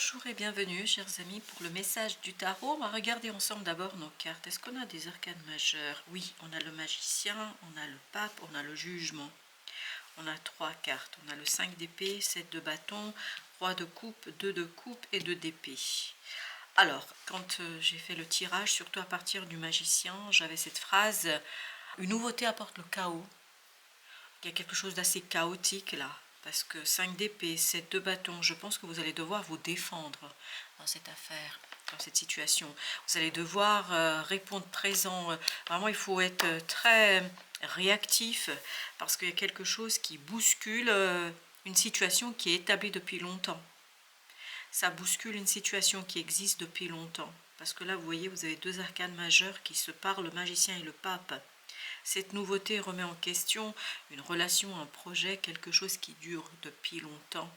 Bonjour et bienvenue, chers amis, pour le message du tarot. On va regarder ensemble d'abord nos cartes. Est-ce qu'on a des arcanes majeures? Oui, on a le magicien, on a le pape, on a le jugement. On a trois cartes. On a le 5 d'épée, 7 de bâton, roi de coupe, 2 de coupe et 2 d'épée. Alors, quand j'ai fait le tirage, surtout à partir du magicien, j'avais cette phrase: une nouveauté apporte le chaos. Il y a quelque chose d'assez chaotique là, parce que 5 d'épée, 7 de bâton, je pense que vous allez devoir vous défendre dans cette affaire, dans cette situation. Vous allez devoir répondre présent. Vraiment, il faut être très réactif, parce qu'il y a quelque chose qui bouscule une situation qui est établie depuis longtemps. Ça bouscule une situation qui existe depuis longtemps. Parce que là, vous voyez, vous avez deux arcanes majeures qui se parlent, le magicien et le pape. Cette nouveauté remet en question une relation, un projet, quelque chose qui dure depuis longtemps.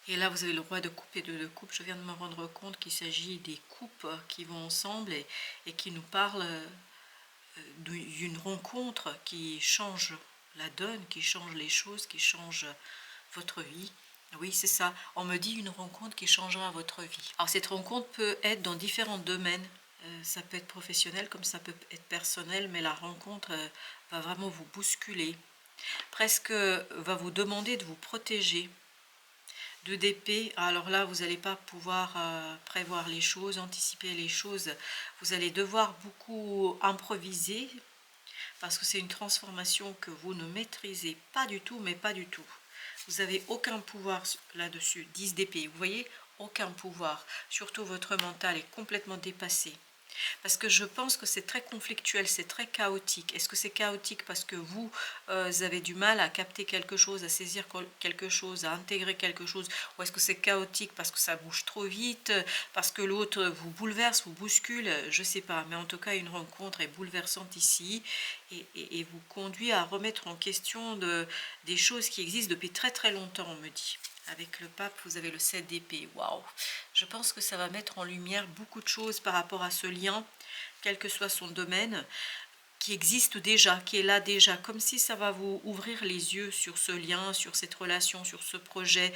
Et là, vous avez le roi de coupe et deux de coupe. Je viens de me rendre compte qu'il s'agit des coupes qui vont ensemble et qui nous parlent d'une rencontre qui change la donne, qui change les choses, qui change votre vie. Oui, c'est ça. On me dit une rencontre qui changera votre vie. Alors, cette rencontre peut être dans différents domaines. Ça peut être professionnel comme ça peut être personnel, mais la rencontre va vraiment vous bousculer. Presque va vous demander de vous protéger. 2 d'épée, alors là, vous n'allez pas pouvoir prévoir les choses, anticiper les choses. Vous allez devoir beaucoup improviser, parce que c'est une transformation que vous ne maîtrisez pas du tout, mais pas du tout. Vous n'avez aucun pouvoir là-dessus. 10 d'épée, vous voyez, aucun pouvoir. Surtout votre mental est complètement dépassé. Parce que je pense que c'est très conflictuel, c'est très chaotique. Est-ce que c'est chaotique parce que vous avez du mal à capter quelque chose, à saisir quelque chose, à intégrer quelque chose? Ou est-ce que c'est chaotique parce que ça bouge trop vite, parce que l'autre vous bouleverse, vous bouscule? Je ne sais pas. Mais en tout cas, une rencontre est bouleversante ici et vous conduit à remettre en question des choses qui existent depuis très très longtemps, on me dit. Avec le pape, vous avez le 7 d'épée. Waouh! Je pense que ça va mettre en lumière beaucoup de choses par rapport à ce lien, quel que soit son domaine, qui existe déjà, qui est là déjà, comme si ça va vous ouvrir les yeux sur ce lien, sur cette relation, sur ce projet,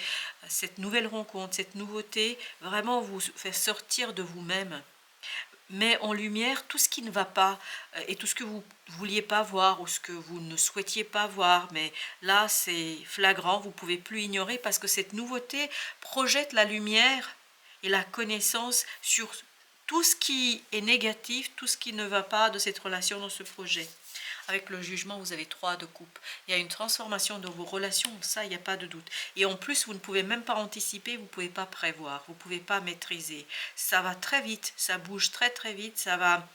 cette nouvelle rencontre, cette nouveauté, vraiment vous faire sortir de vous-même. Mais en lumière tout ce qui ne va pas et tout ce que vous ne vouliez pas voir ou ce que vous ne souhaitiez pas voir. Mais là, c'est flagrant, vous ne pouvez plus ignorer parce que cette nouveauté projette la lumière et la connaissance sur tout ce qui est négatif, tout ce qui ne va pas de cette relation, dans ce projet. Avec le jugement, vous avez 3 de coupe. Il y a une transformation de vos relations, ça, il n'y a pas de doute. Et en plus, vous ne pouvez même pas anticiper, vous ne pouvez pas prévoir, vous ne pouvez pas maîtriser. Ça va très vite, ça bouge très très vite, ça va...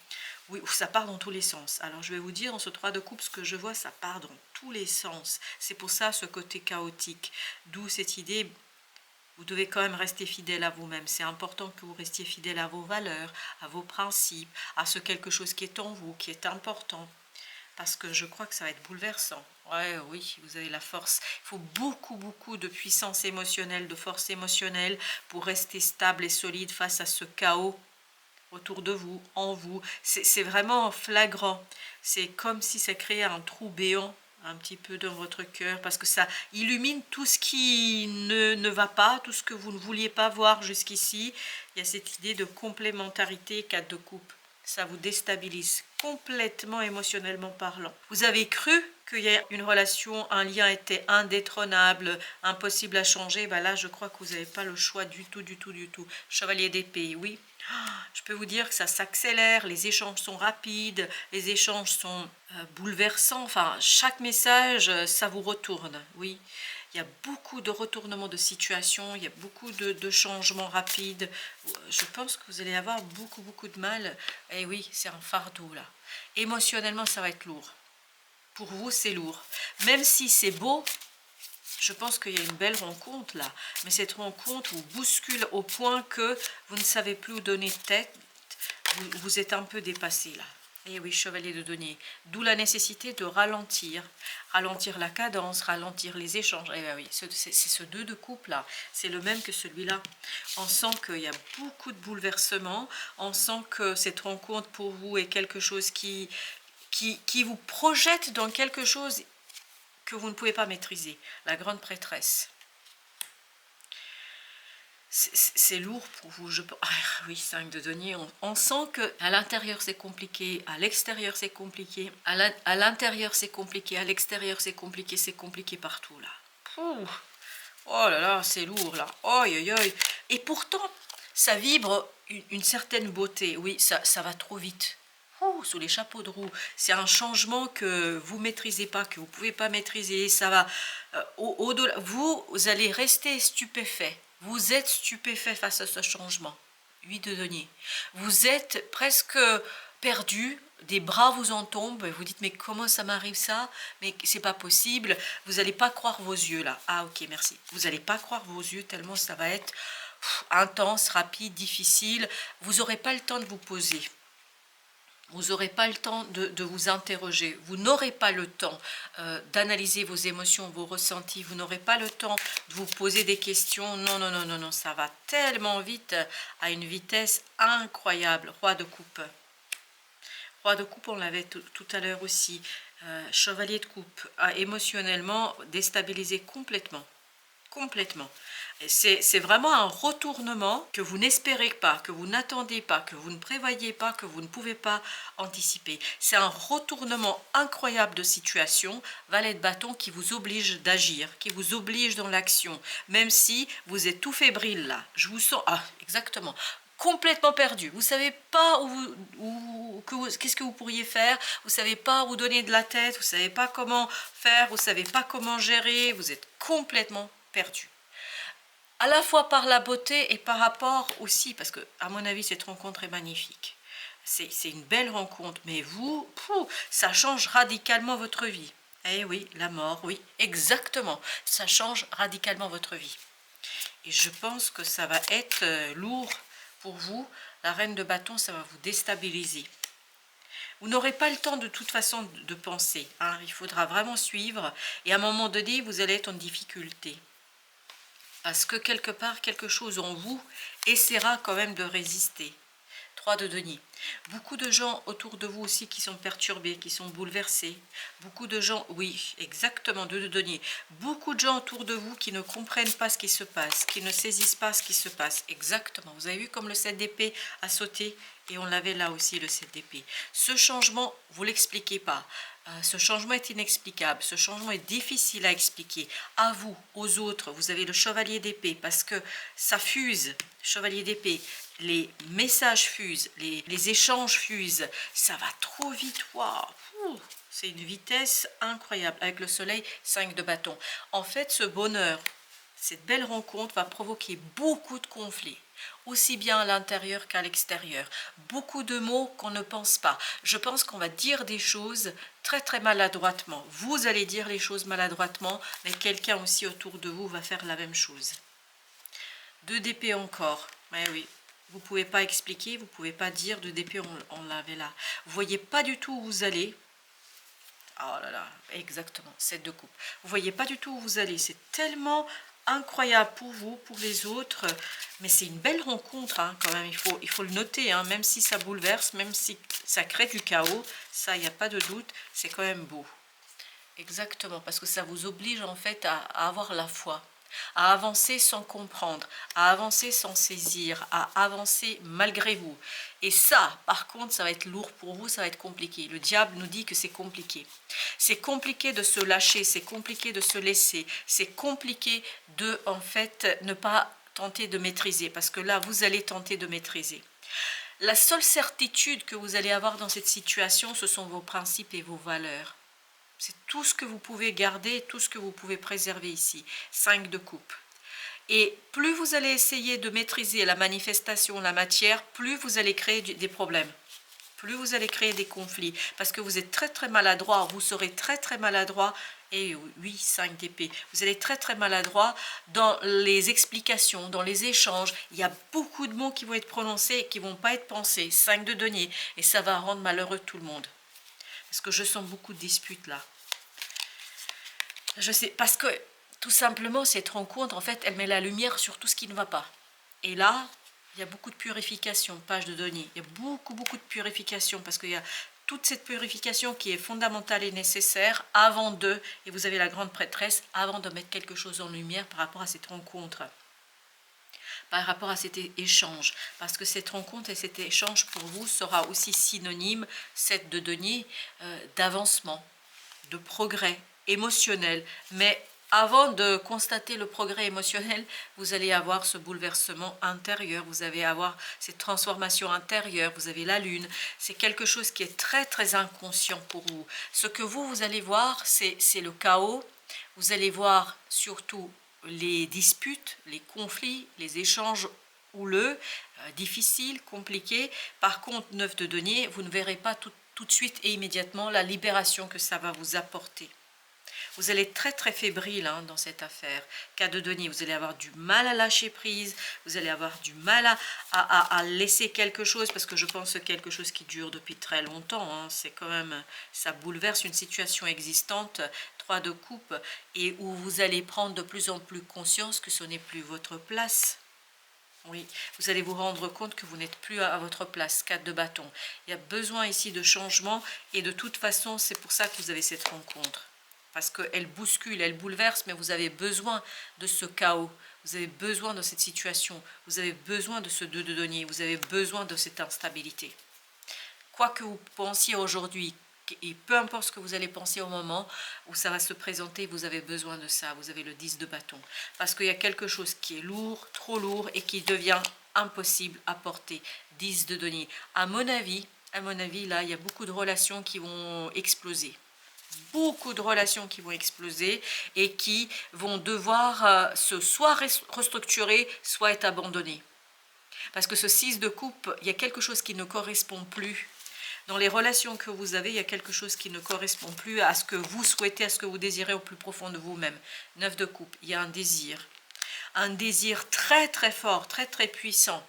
Oui, ça part dans tous les sens. Alors, je vais vous dire, dans ce 3 de coupe, ce que je vois, ça part dans tous les sens. C'est pour ça, ce côté chaotique. D'où cette idée... Vous devez quand même rester fidèle à vous-même. C'est important que vous restiez fidèle à vos valeurs, à vos principes, à ce quelque chose qui est en vous, qui est important. Parce que je crois que ça va être bouleversant. Ouais, oui, vous avez la force. Il faut beaucoup, beaucoup de puissance émotionnelle, de force émotionnelle pour rester stable et solide face à ce chaos autour de vous, en vous. C'est vraiment flagrant. C'est comme si ça créait un trou béant un petit peu dans votre cœur, parce que ça illumine tout ce qui ne va pas, tout ce que vous ne vouliez pas voir jusqu'ici. Il y a cette idée de complémentarité, 4 de coupe. Ça vous déstabilise complètement émotionnellement parlant. Vous avez cru qu'il y a une relation, un lien était indétrônable, impossible à changer. Ben là, je crois que vous n'avez pas le choix du tout, du tout, du tout. Chevalier d'épée, oui. Je peux vous dire que ça s'accélère, les échanges sont rapides, les échanges sont bouleversants. Enfin, chaque message, ça vous retourne, oui. Il y a beaucoup de retournements de situation, il y a beaucoup de changements rapides. Je pense que vous allez avoir beaucoup, beaucoup de mal. Et oui, c'est un fardeau là. Émotionnellement, ça va être lourd. Pour vous, c'est lourd. Même si c'est beau, je pense qu'il y a une belle rencontre là. Mais cette rencontre vous bouscule au point que vous ne savez plus où donner tête. Vous êtes un peu dépassé là. Et oui, chevalier de denier. D'où la nécessité de ralentir. Ralentir la cadence, ralentir les échanges. Et bien oui, c'est ce 2 de coupe là. C'est le même que celui-là. On sent qu'il y a beaucoup de bouleversements. On sent que cette rencontre pour vous est quelque chose qui vous projette dans quelque chose que vous ne pouvez pas maîtriser. La grande prêtresse. c'est lourd pour vous, ah, oui, 5 de denier, on sent que à l'intérieur c'est compliqué, à l'extérieur c'est compliqué, à l'intérieur c'est compliqué, à l'extérieur c'est compliqué partout là. Ouh. Oh là là, c'est lourd là. Oi, oi, oi. Et pourtant, ça vibre une certaine beauté. Oui, ça va trop vite. Ouh, sous les chapeaux de roue. C'est un changement que vous maîtrisez pas, que vous pouvez pas maîtriser. Ça va au-delà. Vous allez rester stupéfait. Vous êtes stupéfait face à ce changement. 8 de denier. Vous êtes presque perdu, des bras vous en tombent, vous dites mais comment ça m'arrive ça, mais c'est pas possible, vous n'allez pas croire vos yeux là. Ah ok, merci. Vous n'allez pas croire vos yeux tellement ça va être intense, rapide, difficile. Vous n'aurez pas le temps de vous poser. Vous n'aurez pas le temps de vous interroger, vous n'aurez pas le temps d'analyser vos émotions, vos ressentis, vous n'aurez pas le temps de vous poser des questions. Non, non, non, non, non, ça va tellement vite, à une vitesse incroyable. Roi de coupe. Roi de coupe, on l'avait tout à l'heure aussi. Chevalier de coupe, émotionnellement déstabilisé complètement. Complètement. C'est vraiment un retournement que vous n'espérez pas, que vous n'attendez pas, que vous ne prévoyez pas, que vous ne pouvez pas anticiper. C'est un retournement incroyable de situation, valet de bâton, qui vous oblige d'agir, qui vous oblige dans l'action, même si vous êtes tout fébrile là. Je vous sens, ah, exactement, complètement perdu. Vous ne savez pas qu'est-ce que vous pourriez faire, vous ne savez pas où donner de la tête, vous ne savez pas comment faire, vous ne savez pas comment gérer, vous êtes complètement perdu. À la fois par la beauté et par rapport aussi, parce que à mon avis cette rencontre est magnifique. C'est une belle rencontre, mais vous, ça change radicalement votre vie. Eh oui, la mort, oui, exactement. Ça change radicalement votre vie. Et je pense que ça va être lourd pour vous. La reine de bâton, ça va vous déstabiliser. Vous n'aurez pas le temps de toute façon de penser. Hein. Il faudra vraiment suivre. Et à un moment donné, vous allez être en difficulté. Parce que quelque part, quelque chose en vous essaiera quand même de résister. 3 de denier. Beaucoup de gens autour de vous aussi qui sont perturbés, qui sont bouleversés. Beaucoup de gens, oui, exactement, 2 de denier. Beaucoup de gens autour de vous qui ne comprennent pas ce qui se passe, qui ne saisissent pas ce qui se passe. Exactement. Vous avez vu comme le 7 d'épée a sauté et on l'avait là aussi, le 7 d'épée. Ce changement, vous ne l'expliquez pas. Ce changement est inexplicable, ce changement est difficile à expliquer. À vous, aux autres, vous avez le chevalier d'épée parce que ça fuse, chevalier d'épée. Les messages fusent, les échanges fusent, ça va trop vite, waouh, c'est une vitesse incroyable, avec le soleil, 5 de bâton. En fait, ce bonheur, cette belle rencontre va provoquer beaucoup de conflits, aussi bien à l'intérieur qu'à l'extérieur. Beaucoup de mots qu'on ne pense pas. Je pense qu'on va dire des choses très très maladroitement. Vous allez dire les choses maladroitement, mais quelqu'un aussi autour de vous va faire la même chose. 2 d'épée encore, mais oui. Vous ne pouvez pas expliquer, vous ne pouvez pas dire, de d'épée, on l'avait là. Vous ne voyez pas du tout où vous allez. Oh là là, exactement, 7 de coupe. Vous ne voyez pas du tout où vous allez. C'est tellement incroyable pour vous, pour les autres. Mais c'est une belle rencontre, hein, quand même. Il faut le noter, hein, même si ça bouleverse, même si ça crée du chaos. Ça, il n'y a pas de doute, c'est quand même beau. Exactement, parce que ça vous oblige en fait à avoir la foi. À avancer sans comprendre, à avancer sans saisir, à avancer malgré vous. Et ça, par contre, ça va être lourd pour vous, ça va être compliqué. Le diable nous dit que c'est compliqué. C'est compliqué de se lâcher, c'est compliqué de se laisser, c'est compliqué de, en fait, ne pas tenter de maîtriser, parce que là, vous allez tenter de maîtriser. La seule certitude que vous allez avoir dans cette situation, ce sont vos principes et vos valeurs. C'est tout ce que vous pouvez garder, tout ce que vous pouvez préserver ici. 5 de coupe. Et plus vous allez essayer de maîtriser la manifestation, la matière, plus vous allez créer des problèmes. Plus vous allez créer des conflits. Parce que vous êtes très très maladroit, vous serez très très maladroit. Et oui, 5 d'épée. Vous allez très très maladroit dans les explications, dans les échanges. Il y a beaucoup de mots qui vont être prononcés et qui ne vont pas être pensés. 5 de denier. Et ça va rendre malheureux tout le monde. Parce que je sens beaucoup de disputes là. Je sais, parce que tout simplement, cette rencontre, en fait, elle met la lumière sur tout ce qui ne va pas. Et là, il y a beaucoup de purification, page de denier. Il y a beaucoup de purification, parce qu'il y a toute cette purification qui est fondamentale et nécessaire avant de, et vous avez la grande prêtresse, avant de mettre quelque chose en lumière par rapport à cette rencontre. par rapport à cet échange. Parce que cette rencontre et cet échange pour vous sera aussi synonyme, 7 de denier, d'avancement, de progrès émotionnel. Mais avant de constater le progrès émotionnel, vous allez avoir ce bouleversement intérieur, vous allez avoir cette transformation intérieure, vous avez la lune. C'est quelque chose qui est très très inconscient pour vous. Ce que vous allez voir, c'est le chaos. Vous allez voir surtout les disputes, les conflits, les échanges houleux, difficiles, compliqués. Par contre, 9 de denier, vous ne verrez pas tout de suite et immédiatement la libération que ça va vous apporter. Vous allez être très très fébrile dans cette affaire. 4 de denier, vous allez avoir du mal à lâcher prise, vous allez avoir du mal à laisser quelque chose, parce que je pense que quelque chose qui dure depuis très longtemps, c'est quand même, ça bouleverse une situation existante. 3 de coupe, et où vous allez prendre de plus en plus conscience que ce n'est plus votre place. Oui, vous allez vous rendre compte que vous n'êtes plus à votre place. 4 de bâton. Il y a besoin ici de changement, et de toute façon, c'est pour ça que vous avez cette rencontre. Parce qu'elle bouscule, elle bouleverse, mais vous avez besoin de ce chaos. Vous avez besoin de cette situation. Vous avez besoin de ce 2 de denier. Vous avez besoin de cette instabilité. Quoi que vous pensiez aujourd'hui, et peu importe ce que vous allez penser au moment où ça va se présenter, vous avez besoin de ça. Vous avez le 10 de bâton. Parce qu'il y a quelque chose qui est lourd, trop lourd, et qui devient impossible à porter. 10 de denier. À mon avis, là, il y a beaucoup de relations qui vont exploser. Beaucoup de relations qui vont exploser et qui vont devoir se soit restructurer, soit être abandonnées. Parce que ce 6 de coupe, il y a quelque chose qui ne correspond plus. Dans les relations que vous avez, il y a quelque chose qui ne correspond plus à ce que vous souhaitez, à ce que vous désirez au plus profond de vous-même. 9 de coupe, il y a un désir très très fort, très très puissant.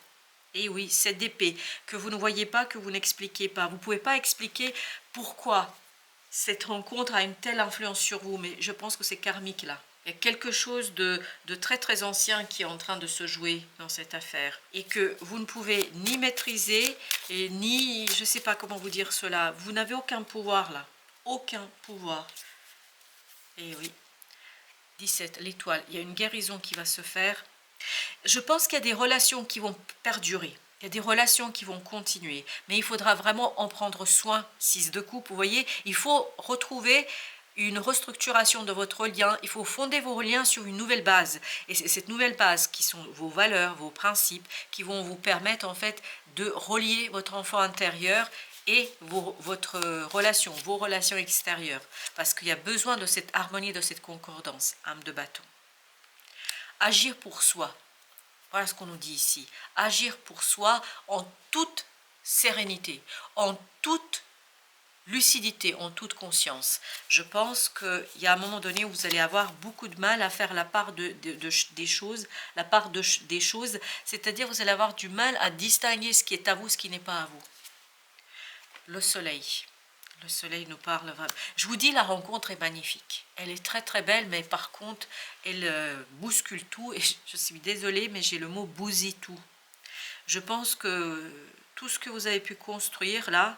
Et oui, 7 d'épée, que vous ne voyez pas, que vous n'expliquez pas. Vous ne pouvez pas expliquer pourquoi cette rencontre a une telle influence sur vous, mais je pense que c'est karmique là. Il y a quelque chose de très très ancien qui est en train de se jouer dans cette affaire, et que vous ne pouvez ni maîtriser, et ni, je ne sais pas comment vous dire cela, vous n'avez aucun pouvoir là, aucun pouvoir. Et oui, 17, l'étoile, il y a une guérison qui va se faire. Je pense qu'il y a des relations qui vont perdurer. Il y a des relations qui vont continuer, mais il faudra vraiment en prendre soin. 6 de coupe, vous voyez, il faut retrouver une restructuration de votre lien, il faut fonder vos liens sur une nouvelle base. Et c'est cette nouvelle base qui sont vos valeurs, vos principes, qui vont vous permettre en fait de relier votre enfant intérieur et votre relation, vos relations extérieures. Parce qu'il y a besoin de cette harmonie, de cette concordance. Âme de bâton. Agir pour soi. Voilà ce qu'on nous dit ici. Agir pour soi en toute sérénité, en toute lucidité, en toute conscience. Je pense qu'il y a un moment donné où vous allez avoir beaucoup de mal à faire la part des choses, c'est-à-dire vous allez avoir du mal à distinguer ce qui est à vous, ce qui n'est pas à vous. Le soleil. Le soleil nous parle vraiment. Je vous dis, la rencontre est magnifique. Elle est très très belle, mais par contre, elle bouscule tout. Et je suis désolée, mais j'ai le mot bousille tout. Je pense que tout ce que vous avez pu construire là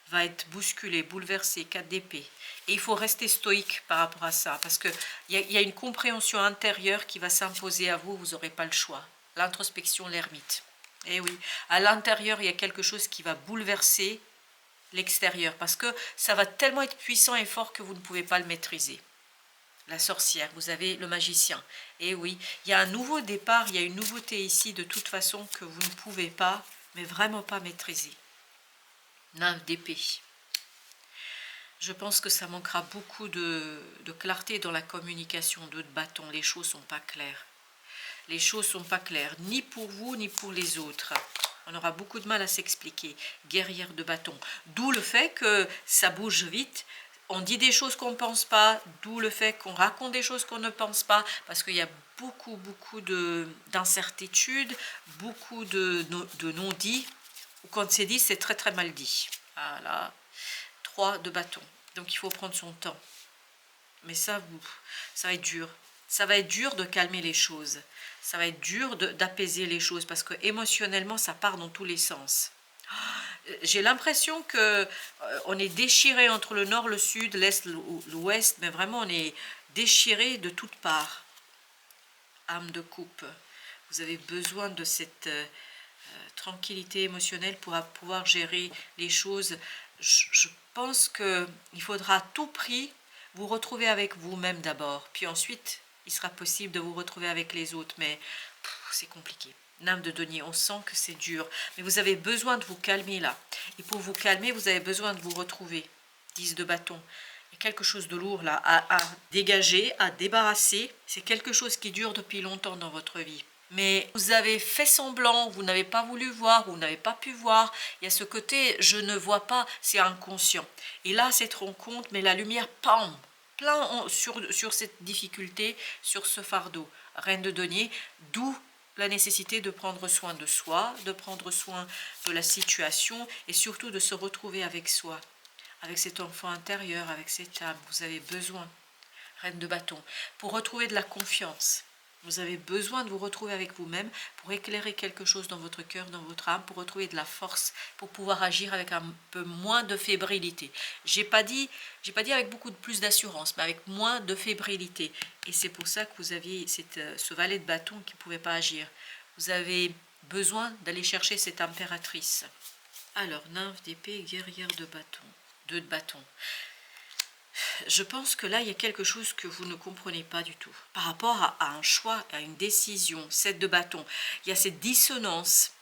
va être bousculé, bouleversé, 4 d'épée. Et il faut rester stoïque par rapport à ça, parce qu'il y a une compréhension intérieure qui va s'imposer à vous, vous n'aurez pas le choix. L'introspection, l'ermite. Et oui, à l'intérieur, il y a quelque chose qui va bouleverser l'extérieur, parce que ça va tellement être puissant et fort que vous ne pouvez pas le maîtriser. La sorcière, vous avez le magicien. Et oui, il y a un nouveau départ, il y a une nouveauté ici de toute façon que vous ne pouvez pas, mais vraiment pas maîtriser. 9 d'épée. Je pense que ça manquera beaucoup de clarté dans la communication. 2 de bâton, les choses ne sont pas claires. Les choses ne sont pas claires, ni pour vous, ni pour les autres. On aura beaucoup de mal à s'expliquer. Guerrière de bâton. D'où le fait que ça bouge vite. On dit des choses qu'on ne pense pas. D'où le fait qu'on raconte des choses qu'on ne pense pas. Parce qu'il y a beaucoup d'incertitudes, beaucoup de non-dits. Ou quand c'est dit, c'est très très mal dit. Voilà. 3 de bâton. Donc il faut prendre son temps. Mais ça va être dur. Ça va être dur de calmer les choses. Ça va être dur d'apaiser les choses, parce que émotionnellement, ça part dans tous les sens. J'ai l'impression que on est déchiré entre le nord, le sud, l'est, l'ouest, mais vraiment on est déchiré de toutes parts. Âme de coupe. Vous avez besoin de cette tranquillité émotionnelle pour pouvoir gérer les choses. Je pense qu'il faudra à tout prix vous retrouver avec vous-même d'abord, puis ensuite il sera possible de vous retrouver avec les autres, mais c'est compliqué. Nymphe de denier, on sent que c'est dur, mais vous avez besoin de vous calmer là, et pour vous calmer vous avez besoin de vous retrouver. 10 de bâton, il y a quelque chose de lourd là à dégager, à débarrasser. C'est quelque chose qui dure depuis longtemps dans votre vie, mais vous avez fait semblant, vous n'avez pas voulu voir, vous n'avez pas pu voir. Il y a ce côté je ne vois pas, c'est inconscient, et là cette rencontre met la lumière, pam, plein sur cette difficulté, sur ce fardeau. Reine de denier, d'où la nécessité de prendre soin de soi, de prendre soin de la situation, et surtout de se retrouver avec soi, avec cet enfant intérieur, avec cette âme. Vous avez besoin, reine de bâton, pour retrouver de la confiance. Vous avez besoin de vous retrouver avec vous-même pour éclairer quelque chose dans votre cœur, dans votre âme, pour retrouver de la force, pour pouvoir agir avec un peu moins de fébrilité. J'ai pas dit avec beaucoup de plus d'assurance, mais avec moins de fébrilité. Et c'est pour ça que vous aviez ce valet de bâton qui ne pouvait pas agir. Vous avez besoin d'aller chercher cette impératrice. Alors, nymphe d'épée, guerrière de bâton, 2 de bâton. Je pense que là, il y a quelque chose que vous ne comprenez pas du tout. Par rapport à un choix, à une décision, 7 de bâton, il y a cette dissonance,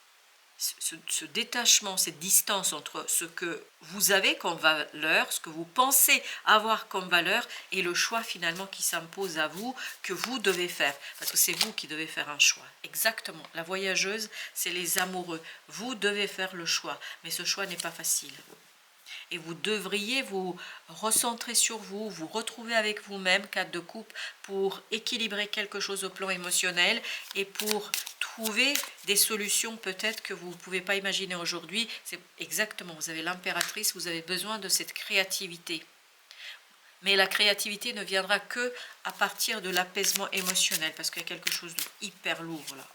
ce détachement, cette distance entre ce que vous avez comme valeur, ce que vous pensez avoir comme valeur, et le choix finalement qui s'impose à vous, que vous devez faire. Parce que c'est vous qui devez faire un choix. Exactement. La voyageuse, c'est les amoureux. Vous devez faire le choix, mais ce choix n'est pas facile. Et vous devriez vous recentrer sur vous, vous retrouver avec vous-même, 4 de coupe, pour équilibrer quelque chose au plan émotionnel et pour trouver des solutions peut-être que vous ne pouvez pas imaginer aujourd'hui. C'est exactement, vous avez l'impératrice, vous avez besoin de cette créativité. Mais la créativité ne viendra que à partir de l'apaisement émotionnel, parce qu'il y a quelque chose de hyper lourd là.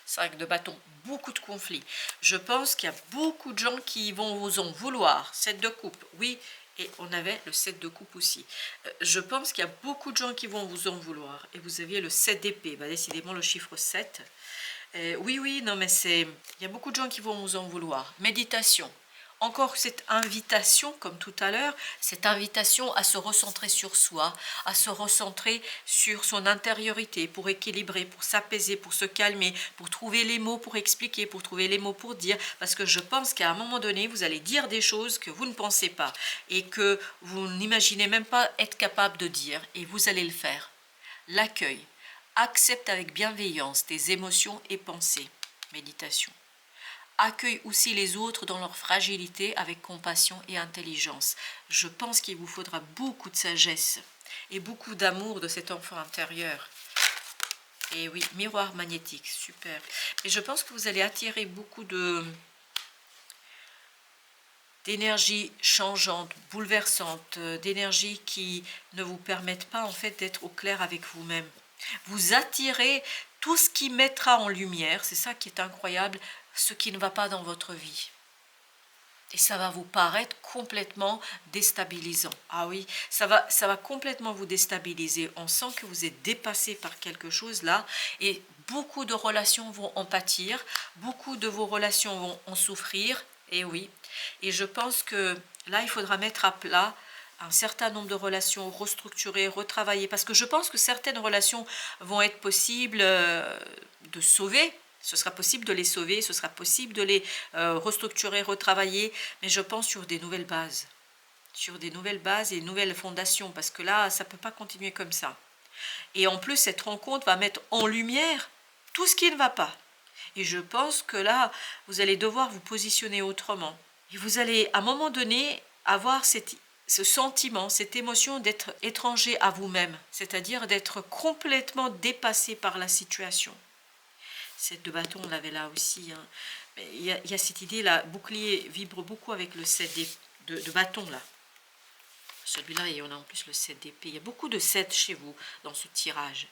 5 de bâton, beaucoup de conflits. Je pense qu'il y a beaucoup de gens qui vont vous en vouloir. 7 de coupe, oui, et on avait le 7 de coupe aussi. Je pense qu'il y a beaucoup de gens qui vont vous en vouloir. Et vous aviez le 7 d'épée, bah, décidément le chiffre 7. Oui, non, mais il y a beaucoup de gens qui vont vous en vouloir. Méditation. Encore cette invitation, comme tout à l'heure, cette invitation à se recentrer sur soi, à se recentrer sur son intériorité, pour équilibrer, pour s'apaiser, pour se calmer, pour trouver les mots pour expliquer, pour trouver les mots pour dire, parce que je pense qu'à un moment donné, vous allez dire des choses que vous ne pensez pas, et que vous n'imaginez même pas être capable de dire, et vous allez le faire. L'accueil. Accepte avec bienveillance tes émotions et pensées. Méditation. Accueille aussi les autres dans leur fragilité avec compassion et intelligence. Je pense qu'il vous faudra beaucoup de sagesse et beaucoup d'amour de cet enfant intérieur. Et oui, miroir magnétique, super. Et je pense que vous allez attirer beaucoup d'énergie changeante, bouleversante, d'énergie qui ne vous permettent pas en fait d'être au clair avec vous-même. Vous attirez tout ce qui mettra en lumière, c'est ça qui est incroyable, ce qui ne va pas dans votre vie. Et ça va vous paraître complètement déstabilisant. Ah oui, ça va complètement vous déstabiliser. On sent que vous êtes dépassé par quelque chose là, et beaucoup de relations vont en pâtir, beaucoup de vos relations vont en souffrir, et oui. Et je pense que là, il faudra mettre à plat un certain nombre de relations, restructurer, retravailler, parce que je pense que certaines relations vont être possibles de sauver. Ce sera possible de les sauver, ce sera possible de les restructurer, retravailler, mais je pense sur des nouvelles bases. Sur des nouvelles bases et une nouvelle fondation, parce que là, ça ne peut pas continuer comme ça. Et en plus, cette rencontre va mettre en lumière tout ce qui ne va pas. Et je pense que là, vous allez devoir vous positionner autrement. Et vous allez, à un moment donné, avoir ce sentiment, cette émotion d'être étranger à vous-même, c'est-à-dire d'être complètement dépassé par la situation. 7 de bâton, on l'avait là aussi. Hein. Il y a cette idée là, bouclier vibre beaucoup avec le 7 de bâton là. Celui-là, et on a en plus le 7 d'épée. Il y a beaucoup de 7 chez vous dans ce tirage.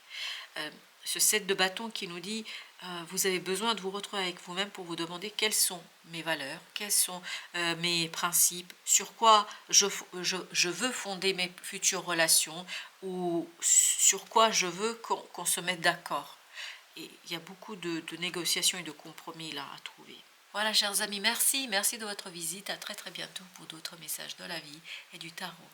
Ce 7 de bâton qui nous dit, vous avez besoin de vous retrouver avec vous-même pour vous demander quelles sont mes valeurs, quels sont mes principes, sur quoi je veux fonder mes futures relations, ou sur quoi je veux qu'on se mette d'accord. il y a beaucoup de négociations et de compromis là à trouver. Voilà chers amis, merci de votre visite, à très bientôt pour d'autres messages de la vie et du tarot.